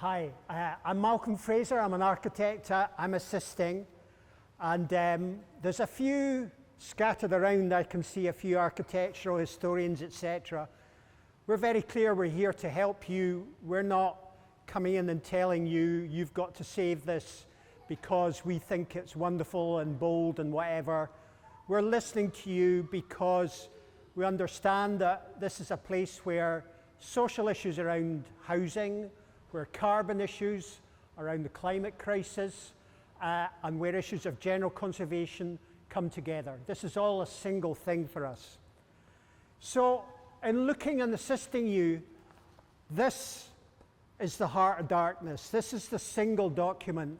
Hi, I'm Malcolm Fraser. I'm an architect. I'm assisting, and there's a few scattered around. I can see a few architectural historians, etc. We're very clear we're here to help you. We're not coming in and telling you you've got to save this because we think it's wonderful and bold and whatever. We're listening to you because we understand that this is a place where social issues around housing, where carbon issues around the climate crisis, and where issues of general conservation come together. This is all a single thing for us. So, in looking and assisting you, this is the heart of darkness. This is the single document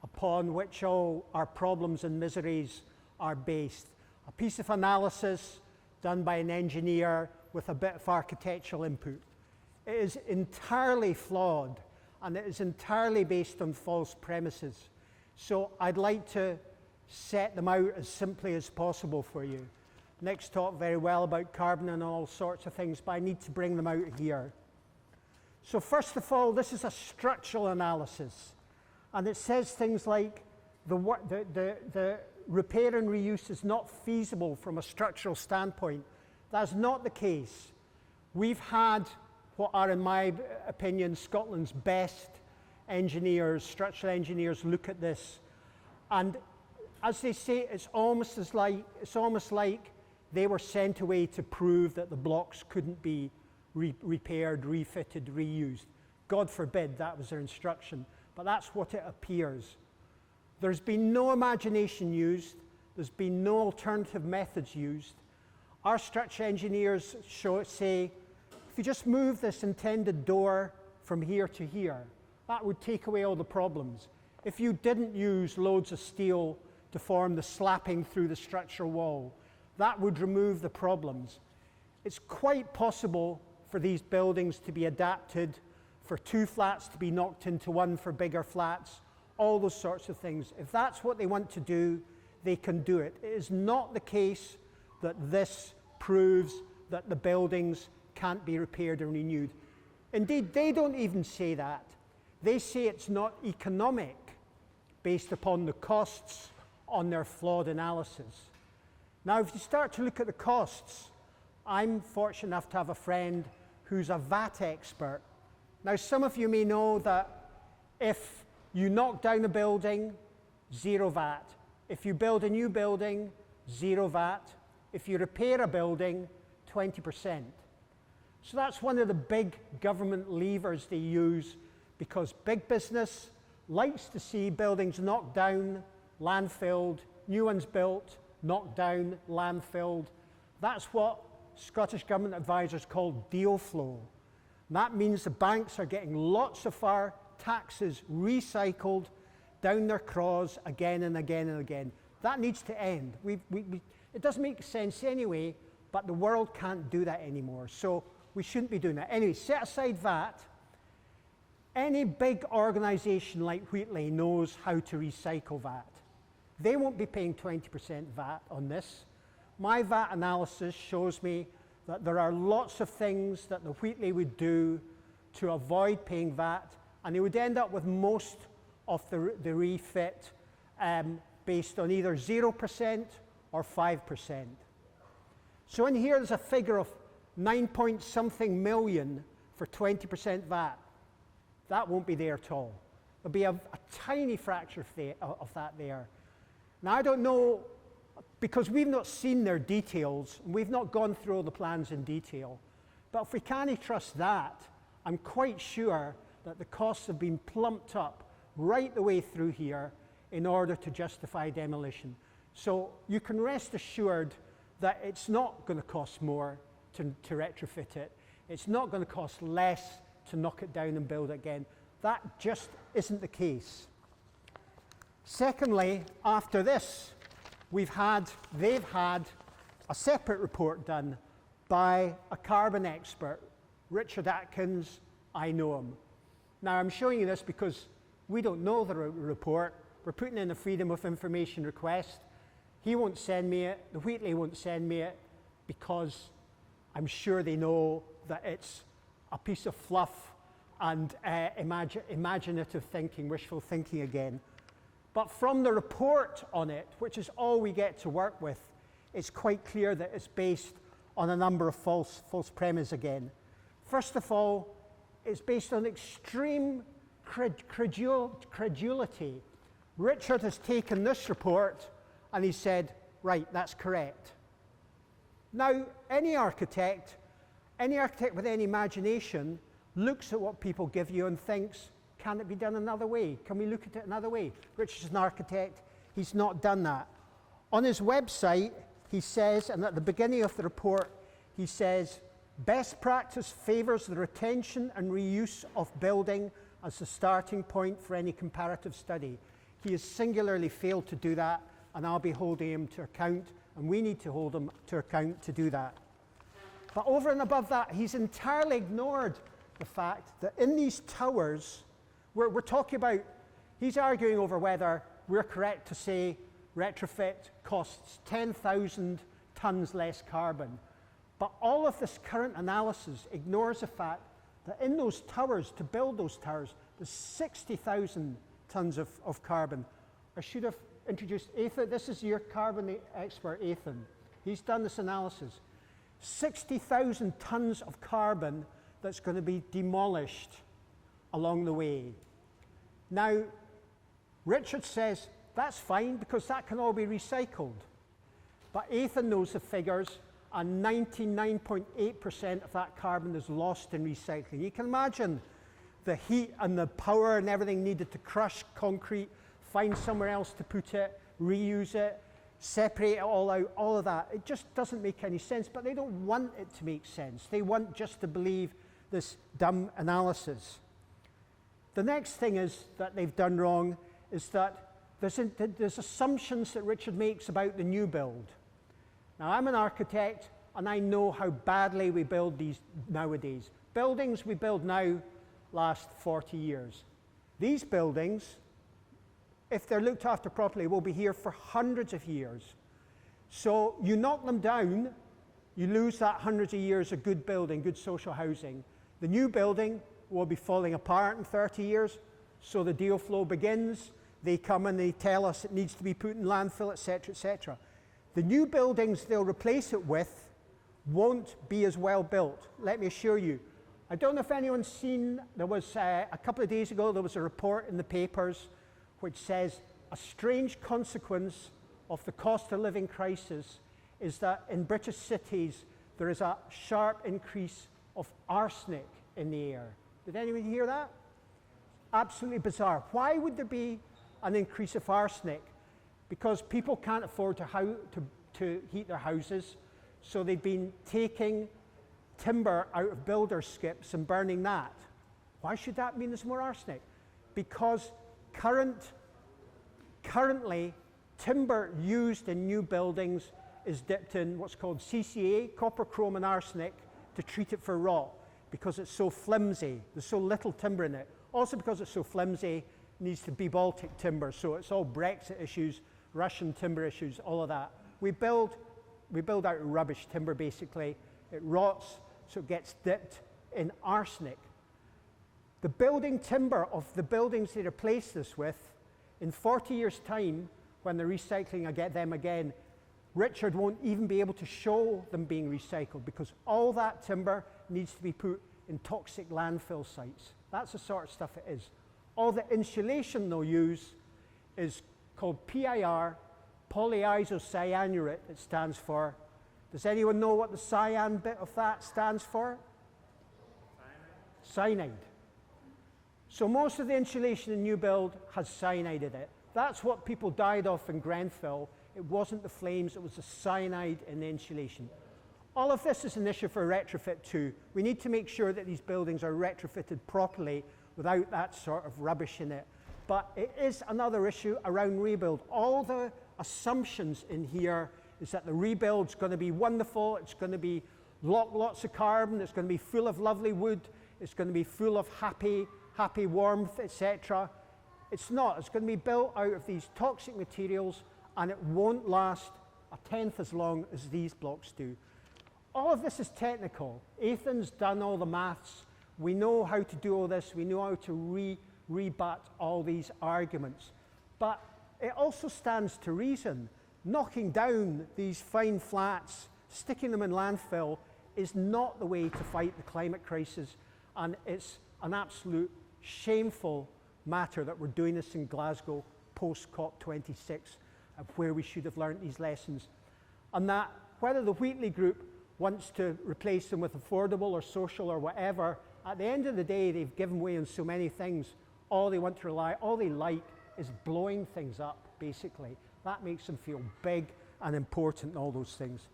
upon which all our problems and miseries are based. A piece of analysis done by an engineer with a bit of architectural input. It is entirely flawed, and it is entirely based on false premises. So I'd like to set them out as simply as possible for you. Nick's talked very well about carbon and all sorts of things, but I need to bring them out here. So first of all, this is a structural analysis, and it says things like the repair and reuse is not feasible from a structural standpoint. That's not the case. We've had what are, in my opinion, Scotland's best engineers, structural engineers, look at this. And as they say, it's almost like they were sent away to prove that the blocks couldn't be repaired, refitted, reused. God forbid that was their instruction, but that's what it appears. There's been no imagination used. There's been no alternative methods used. Our structural engineers say, if you just move this intended door from here to here, that would take away all the problems. If you didn't use loads of steel to form the slapping through the structural wall, that would remove the problems. It's quite possible for these buildings to be adapted, for 2 flats to be knocked into 1 for bigger flats, all those sorts of things. If that's what they want to do, they can do it. It is not the case that this proves that the buildings can't be repaired and renewed. Indeed, they don't even say that. They say it's not economic based upon the costs on their flawed analysis. Now, if you start to look at the costs, I'm fortunate enough to have a friend who's a VAT expert. Now, some of you may know that if you knock down a building, 0 VAT. If you build a new building, 0 VAT. If you repair a building, 20%. So that's one of the big government levers they use, because big business likes to see buildings knocked down, landfilled, new ones built, knocked down, landfilled. That's what Scottish Government advisors call deal flow. And that means the banks are getting lots of our taxes recycled down their craws again and again and again. That needs to end. It doesn't make sense anyway, but the world can't do that anymore. So we shouldn't be doing that. Anyway, set aside VAT. Any big organisation like Wheatley knows how to recycle VAT. They won't be paying 20% VAT on this. My VAT analysis shows me that there are lots of things that the Wheatley would do to avoid paying VAT, and they would end up with most of the refit based on either 0% or 5%. So in here there's a figure of 9-point-something million for 20% VAT. That won't be there at all. There'll be a tiny fraction of that there. Now, I don't know, because we've not seen their details, and we've not gone through all the plans in detail, but if we can't trust that, I'm quite sure that the costs have been plumped up right the way through here in order to justify demolition. So you can rest assured that it's not going to cost more to retrofit it. It's not going to cost less to knock it down and build it again. That just isn't the case. Secondly, after this, they've had a separate report done by a carbon expert, Richard Atkins. I know him. Now, I'm showing you this because we don't know the report. We're putting in a Freedom of Information request. He won't send me it. The Wheatley won't send me it because I'm sure they know that it's a piece of fluff and imaginative thinking, wishful thinking again. But from the report on it, which is all we get to work with, it's quite clear that it's based on a number of false premises again. First of all, it's based on extreme credulity. Richard has taken this report and he said, right, that's correct. Now, any architect with any imagination looks at what people give you and thinks, can it be done another way? Can we look at it another way? Richard's an architect, he's not done that. On his website, he says, and at the beginning of the report, he says, best practice favours the retention and reuse of building as the starting point for any comparative study. He has singularly failed to do that, and I'll be holding him to account, and we need to hold him to account to do that. But over and above that, he's entirely ignored the fact that in these towers, we're talking about, he's arguing over whether we're correct to say retrofit costs 10,000 tonnes less carbon. But all of this current analysis ignores the fact that in those towers, to build those towers, there's 60,000 tonnes of carbon. I should have introduced Aythan. This is your carbon expert, Aythan. He's done this analysis. 60,000 tonnes of carbon that's going to be demolished along the way. Now, Richard says that's fine because that can all be recycled. But Aythan knows the figures, and 99.8% of that carbon is lost in recycling. You can imagine the heat and the power and everything needed to crush concrete, find somewhere else to put it, reuse it, separate it all out, all of that. It just doesn't make any sense, but they don't want it to make sense. They want just to believe this dumb analysis. The next thing is that they've done wrong is that there's assumptions that Richard makes about the new build. Now, I'm an architect, and I know how badly we build these nowadays. Buildings we build now last 40 years. These buildings, if they're looked after properly, will be here for hundreds of years. So you knock them down, you lose that hundreds of years of good building, good social housing. The new building will be falling apart in 30 years, so the deal flow begins. They come and they tell us it needs to be put in landfill, etc., etc. The new buildings they'll replace it with won't be as well built, let me assure you. I don't know if anyone's seen, there was a couple of days ago, there was a report in the papers which says a strange consequence of the cost of living crisis is that in British cities there is a sharp increase of arsenic in the air. Did anyone hear that? Absolutely bizarre. Why would there be an increase of arsenic? Because people can't afford to heat their houses, so they've been taking timber out of builder skips and burning that. Why should that mean there's more arsenic? Because currently timber used in new buildings is dipped in what's called CCA, copper, chrome and arsenic, to treat it for rot because it's so flimsy. There's so little timber in it. Also because it's so flimsy, it needs to be Baltic timber, so it's all Brexit issues, Russian timber issues, all of that. We build out rubbish timber basically. It rots, so it gets dipped in arsenic. The building timber of the buildings they replace this with, in 40 years' time, when they're recycling them again, Richard won't even be able to show them being recycled because all that timber needs to be put in toxic landfill sites. That's the sort of stuff it is. All the insulation they'll use is called PIR, polyisocyanurate, it stands for. Does anyone know what the cyan bit of that stands for? Cyanide. So most of the insulation in new build has cyanide in it. That's what people died of in Grenfell. It wasn't the flames, it was the cyanide in the insulation. All of this is an issue for retrofit too. We need to make sure that these buildings are retrofitted properly without that sort of rubbish in it. But it is another issue around rebuild. All the assumptions in here is that the rebuild's going to be wonderful, it's going to be lots of carbon, it's going to be full of lovely wood, it's going to be full of happy warmth, etc. It's not. It's going to be built out of these toxic materials, and it won't last a tenth as long as these blocks do. All of this is technical. Aythan's done all the maths. We know how to do all this. We know how to rebut all these arguments. But it also stands to reason, knocking down these fine flats, sticking them in landfill, is not the way to fight the climate crisis. And it's an absolute shameful matter that we're doing this in Glasgow post COP26, of where we should have learnt these lessons. And that whether the Wheatley Group wants to replace them with affordable or social or whatever, at the end of the day, they've given way on so many things. All they like is blowing things up, basically. That makes them feel big and important and all those things.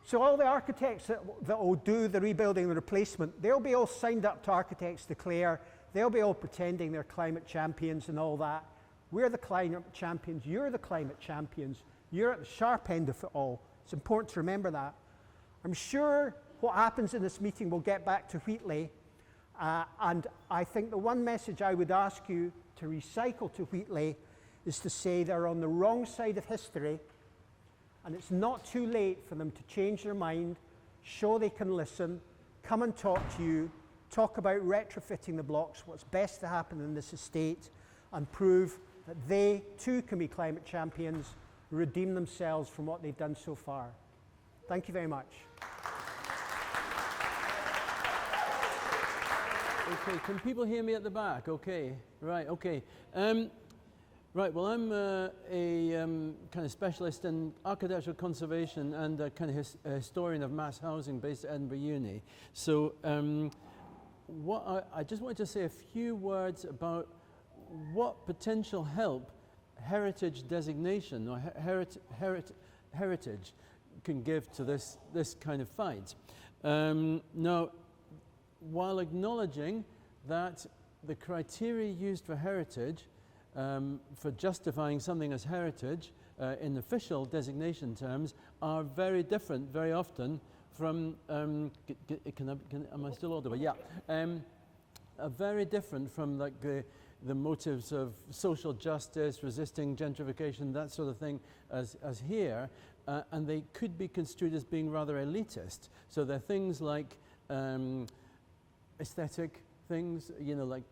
So all the architects that will do the rebuilding and the replacement, they'll be all signed up to Architects Declare. They'll be all pretending they're climate champions and all that. We're the climate champions. You're the climate champions. You're at the sharp end of it all. It's important to remember that. I'm sure what happens in this meeting will get back to Wheatley. And I think the one message I would ask you to recycle to Wheatley is to say they're on the wrong side of history, and it's not too late for them to change their mind, show they can listen, come and talk to you, talk about retrofitting the blocks, what's best to happen in this estate, and prove that they too can be climate champions, redeem themselves from what they've done so far. Thank you very much. Okay, can people hear me at the back? Okay, right, okay. Right, well, I'm a kind of specialist in architectural conservation and a kind of historian of mass housing based at Edinburgh Uni. So I just wanted to say a few words about what potential help heritage designation or heritage can give to this kind of fight. Now, while acknowledging that the criteria used for heritage, for justifying something as heritage in official designation terms, are very different very often from, am I still audible? Yeah. Are very different from like the motives of social justice, resisting gentrification, that sort of thing as here, and they could be construed as being rather elitist. So they're things like aesthetic things, you know, like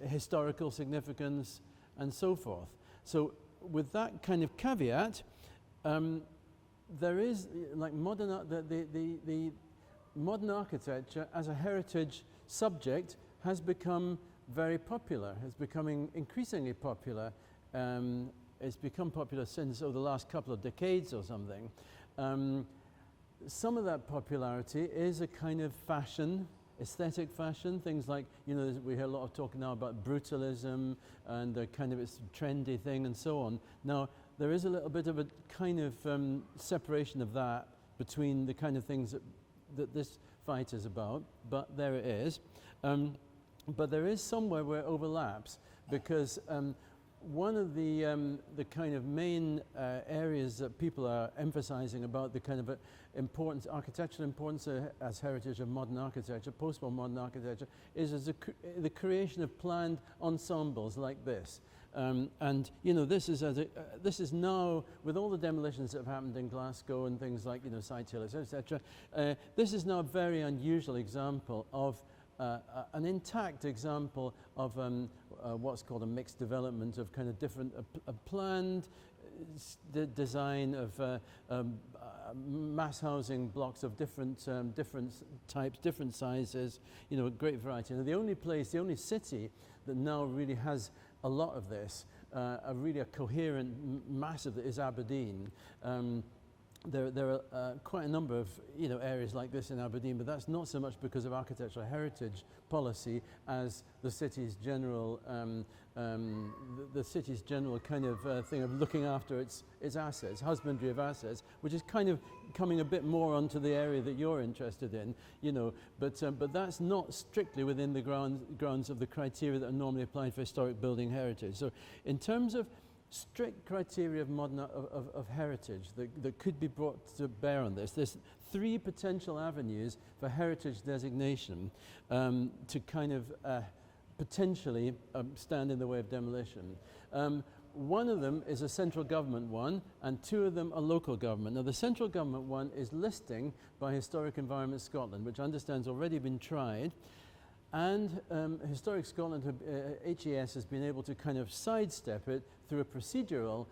historical significance and so forth. So with that kind of caveat, there is like the modern architecture as a heritage subject has become very popular. It's becoming increasingly popular. It's become popular since over the last couple of decades or something. Some of that popularity is a kind of fashion, aesthetic fashion, things like, you know, we hear a lot of talk now about brutalism and the kind of it's a trendy thing and so on. Now, there is a little bit of a kind of separation of that between the kind of things that this fight is about, but there it is. But there is somewhere where it overlaps, because one of the kind of main areas that people are emphasizing about the kind of importance, architectural importance as heritage of modern architecture, post-modern architecture, is the creation of planned ensembles like this. And you know, this is now, with all the demolitions that have happened in Glasgow and things like, you know, Side Hill, etc. This is now a very unusual example of an intact example of what's called a mixed development of kind of different, a planned design of mass housing blocks of different types, different sizes, you know, a great variety. And the only city that now really has a lot of this, really a coherent mass of it, is Aberdeen. There are quite a number of, you know, areas like this in Aberdeen, but that's not so much because of architectural heritage policy as the city's general kind of thing of looking after its assets, husbandry of assets, which is kind of coming a bit more onto the area that you're interested in, you know. But that's not strictly within the grounds of the criteria that are normally applied for historic building heritage. So in terms of strict criteria of modern of heritage that could be brought to bear on this, there's three potential avenues for heritage designation to kind of potentially stand in the way of demolition. one of them is a central government one, and 2 of them are local government. Now, the central government one is listing by Historic Environment Scotland, which I understand has already been tried. And Historic Scotland, HES, has been able to kind of sidestep it through a procedural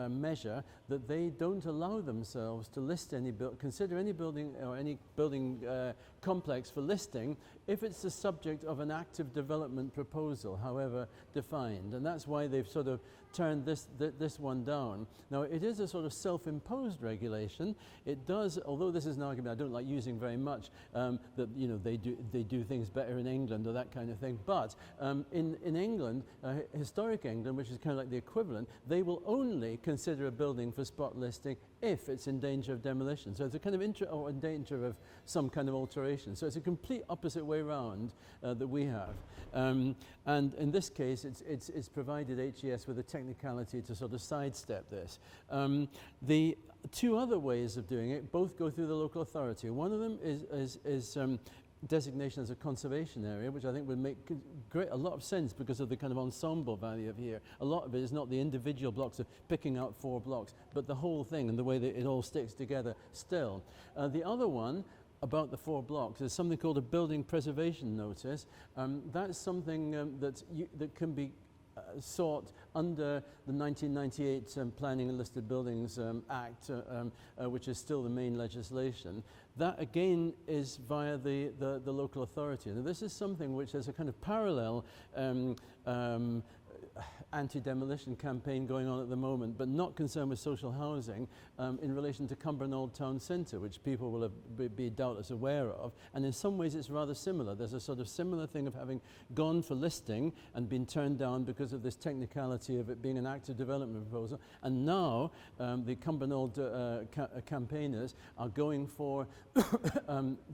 measure that they don't allow themselves to list consider any building or any building complex for listing if it's the subject of an active development proposal, however defined. And that's why they've sort of turned this one down. Now, it is a sort of self-imposed regulation. It does, although this is an argument I don't like using very much, that they do things better in England or that kind of thing. But in England, historic England, which is kind of like the equivalent, they will only consider a building for spot listing if it's in danger of demolition. So it's a kind of or in danger of some kind of alteration. So it's a complete opposite way round that we have. And in this case, it's provided HES with a technicality to sort of sidestep this. The 2 other ways of doing it both go through the local authority. One of them is designation as a conservation area, which I think would make a lot of sense because of the kind of ensemble value of here. A lot of it is not the individual blocks of picking out 4 blocks, but the whole thing and the way that it all sticks together still. The other one about the 4 blocks is something called a building preservation notice. That's something that can be sought under the 1998 Planning and Listed Buildings Act, which is still the main legislation. That again is via the local authority. Now, this is something which has a kind of parallel anti-demolition campaign going on at the moment, but not concerned with social housing in relation to Cumbernauld Old Town Centre, which people will be doubtless aware of. And in some ways it's rather similar. There's a sort of similar thing of having gone for listing and been turned down because of this technicality of it being an active development proposal. And now the Cumbernauld campaigners are going for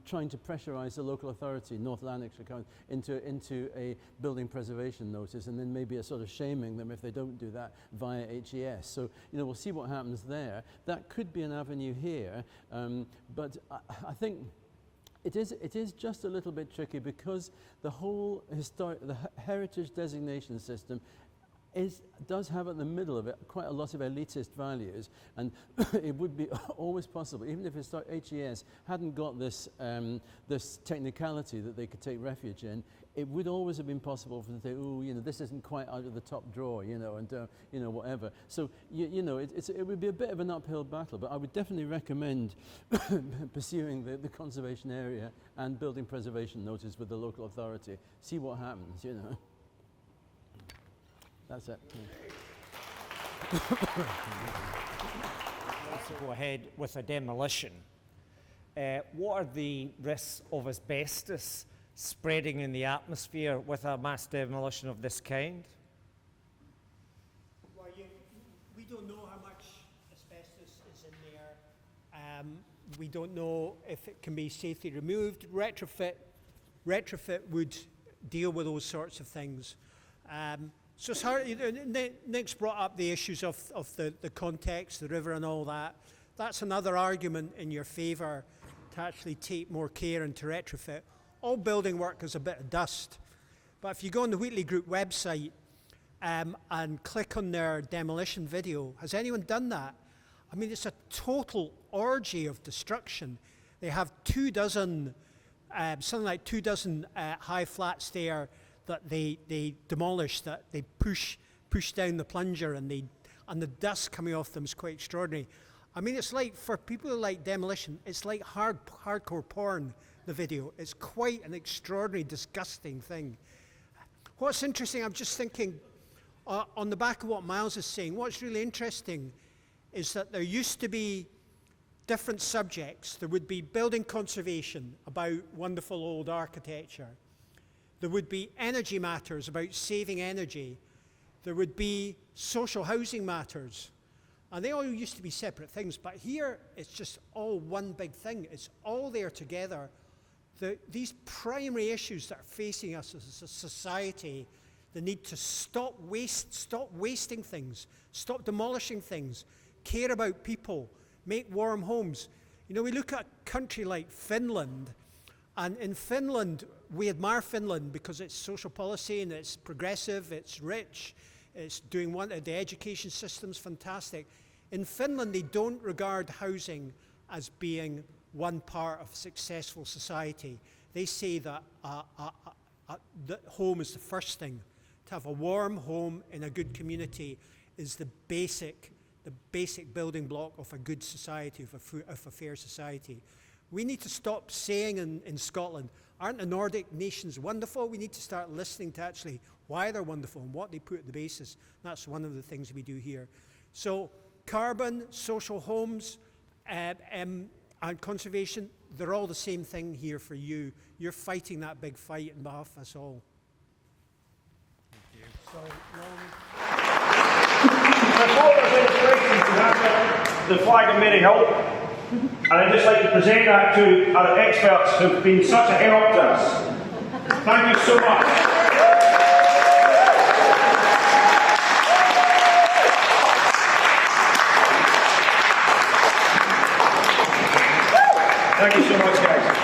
trying to pressurise the local authority, North Lanarkshire County, into a building preservation notice, and then maybe a sort of shaming them if they don't do that via HES. So, we'll see what happens there. That could be an avenue here, but I think it is just a little bit tricky because the whole the heritage designation system does have at the middle of it quite a lot of elitist values, and it would be always possible, even if HES hadn't got this this technicality that they could take refuge in, it would always have been possible for them to say, oh, this isn't quite out of the top drawer, and whatever. So, it would be a bit of an uphill battle, but I would definitely recommend pursuing the conservation area and building preservation notice with the local authority. See what happens, That's it. Let's go ahead with a demolition. What are the risks of asbestos spreading in the atmosphere with a mass demolition of this kind? Well, we don't know how much asbestos is in there. We don't know if it can be safely removed. Retrofit would deal with those sorts of things. So it's hard. Nick's brought up the issues of the context, the river and all that. That's another argument in your favour to actually take more care and to retrofit. All building work is a bit of dust. But if you go on the Wheatley Group website and click on their demolition video, has anyone done that? I mean, it's a total orgy of destruction. They have 24, something like 24 high flats there that they demolish, that they push down the plunger, and the dust coming off them is quite extraordinary. I mean, it's like, for people who like demolition, it's like hardcore porn, the video. It's quite an extraordinary, disgusting thing. What's interesting, I'm just thinking, on the back of what Miles is saying, what's really interesting is that there used to be different subjects. There would be building conservation, about wonderful old architecture. There would be energy matters, about saving energy. There would be social housing matters. And they all used to be separate things, but here it's just all one big thing. It's all there together. These primary issues that are facing us as a society, the need to stop wasting things, stop demolishing things, care about people, make warm homes. We look at a country like Finland, and in Finland, we admire Finland because it's social policy and it's progressive, it's rich, It's doing one. The education system's fantastic. In Finland, they don't regard housing as being one part of successful society. They say that the home is the first thing. To have a warm home in a good community is the basic building block of a good society, of a fair society. We need to stop saying in Scotland, aren't the Nordic nations wonderful? We need to start listening to actually why they're wonderful and what they put at the basis. That's one of the things we do here. So carbon, social homes, and conservation, they're all the same thing here for you. You're fighting that big fight on behalf of us all. Thank you. Sorry, Before there's any questions, we have the flag of Maryhill. And I'd just like to present that to our experts who've been such a help to us. Thank you so much. Thank you so much.